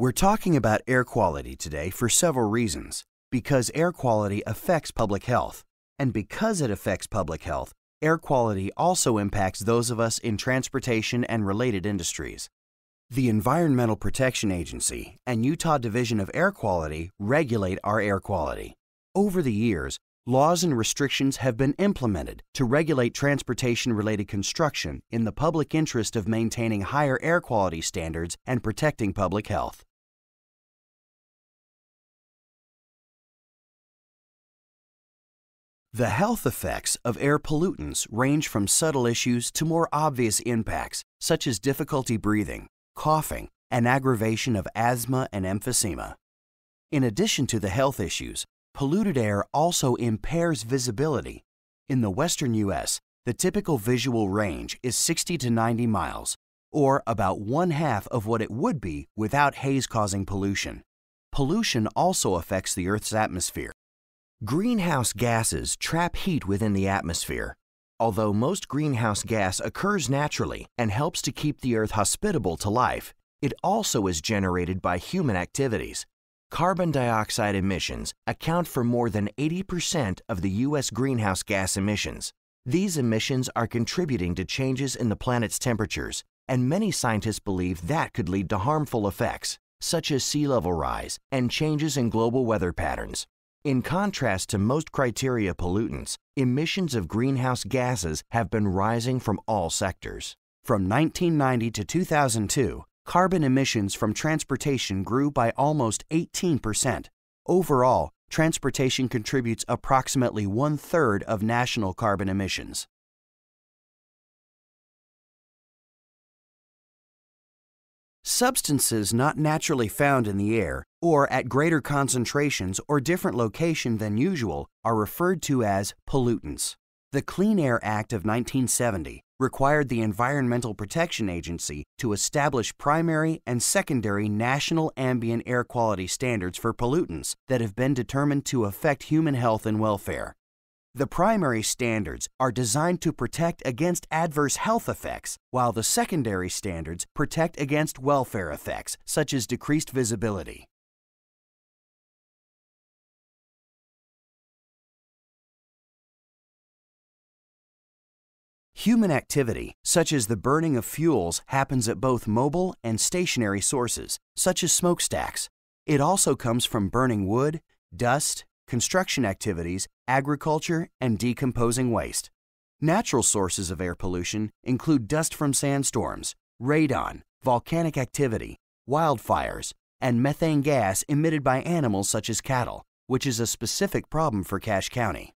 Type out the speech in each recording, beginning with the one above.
We're talking about air quality today for several reasons. Because air quality affects public health. And because it affects public health, air quality also impacts those of us in transportation and related industries. The Environmental Protection Agency and Utah Division of Air Quality regulate our air quality. Over the years, laws and restrictions have been implemented to regulate transportation-related construction in the public interest of maintaining higher air quality standards and protecting public health. The health effects of air pollutants range from subtle issues to more obvious impacts, such as difficulty breathing, coughing, and aggravation of asthma and emphysema. In addition to the health issues, polluted air also impairs visibility. In the western U.S., the typical visual range is 60 to 90 miles, or about 1/2 of what it would be without haze-causing pollution. Pollution also affects the Earth's atmosphere. Greenhouse gases trap heat within the atmosphere. Although most greenhouse gas occurs naturally and helps to keep the Earth hospitable to life, it also is generated by human activities. Carbon dioxide emissions account for more than 80% of the U.S. greenhouse gas emissions. These emissions are contributing to changes in the planet's temperatures, and many scientists believe that could lead to harmful effects, such as sea level rise and changes in global weather patterns. In contrast to most criteria pollutants, emissions of greenhouse gases have been rising from all sectors. From 1990 to 2002, carbon emissions from transportation grew by almost 18%. Overall, transportation contributes approximately 1/3 of national carbon emissions. Substances not naturally found in the air or at greater concentrations or different location than usual are referred to as pollutants. The Clean Air Act of 1970 required the Environmental Protection Agency to establish primary and secondary national ambient air quality standards for pollutants that have been determined to affect human health and welfare. The primary standards are designed to protect against adverse health effects, while the secondary standards protect against welfare effects, such as decreased visibility. Human activity, such as the burning of fuels, happens at both mobile and stationary sources, such as smokestacks. It also comes from burning wood, dust, construction activities, agriculture, and decomposing waste. Natural sources of air pollution include dust from sandstorms, radon, volcanic activity, wildfires, and methane gas emitted by animals such as cattle, which is a specific problem for Cache County.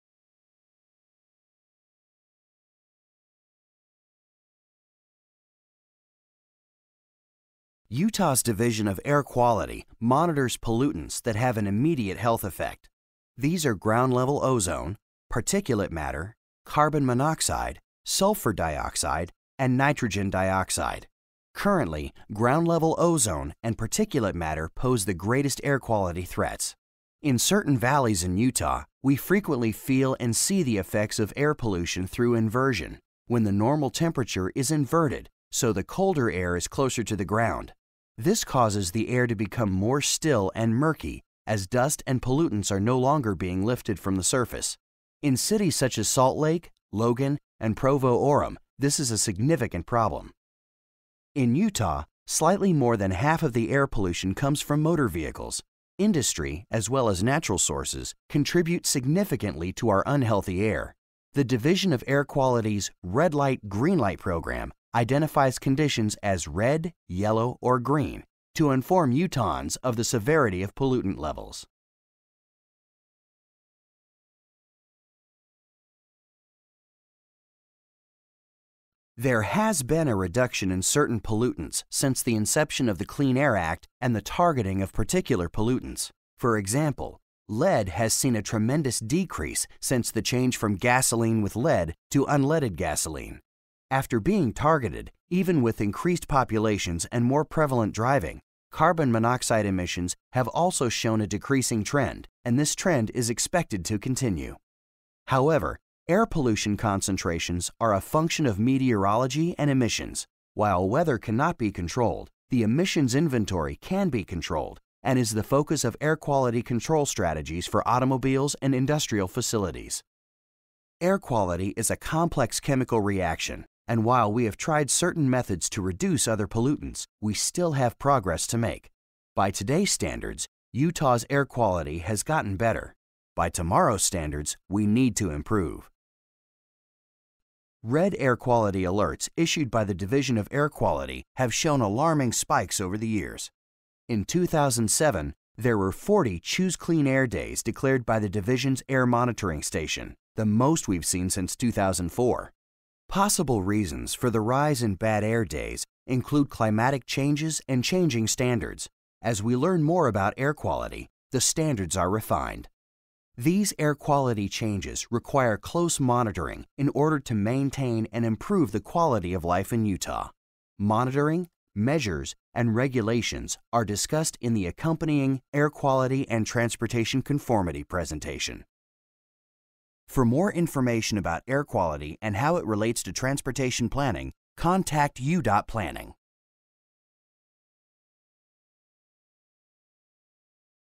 Utah's Division of Air Quality monitors pollutants that have an immediate health effect. These are ground-level ozone, particulate matter, carbon monoxide, sulfur dioxide, and nitrogen dioxide. Currently, ground-level ozone and particulate matter pose the greatest air quality threats. In certain valleys in Utah, we frequently feel and see the effects of air pollution through inversion, when the normal temperature is inverted, so the colder air is closer to the ground. This causes the air to become more still and murky, as dust and pollutants are no longer being lifted from the surface. In cities such as Salt Lake, Logan, and Provo-Orem, this is a significant problem. In Utah, slightly more than half of the air pollution comes from motor vehicles. Industry, as well as natural sources, contribute significantly to our unhealthy air. The Division of Air Quality's Red Light, Green Light program identifies conditions as red, yellow, or green to inform Utahns of the severity of pollutant levels. There has been a reduction in certain pollutants since the inception of the Clean Air Act and the targeting of particular pollutants. For example, lead has seen a tremendous decrease since the change from gasoline with lead to unleaded gasoline. After being targeted, even with increased populations and more prevalent driving, carbon monoxide emissions have also shown a decreasing trend, and this trend is expected to continue. However, air pollution concentrations are a function of meteorology and emissions. While weather cannot be controlled, the emissions inventory can be controlled and is the focus of air quality control strategies for automobiles and industrial facilities. Air quality is a complex chemical reaction, and while we have tried certain methods to reduce other pollutants, we still have progress to make. By today's standards, Utah's air quality has gotten better. By tomorrow's standards, we need to improve. Red air quality alerts issued by the Division of Air Quality have shown alarming spikes over the years. In 2007, there were 40 Choose Clean Air Days declared by the division's air monitoring station, the most we've seen since 2004. Possible reasons for the rise in bad air days include climatic changes and changing standards. As we learn more about air quality, the standards are refined. These air quality changes require close monitoring in order to maintain and improve the quality of life in Utah. Monitoring, measures, and regulations are discussed in the accompanying Air Quality and Transportation Conformity presentation. For more information about air quality and how it relates to transportation planning, contact UDOT Planning.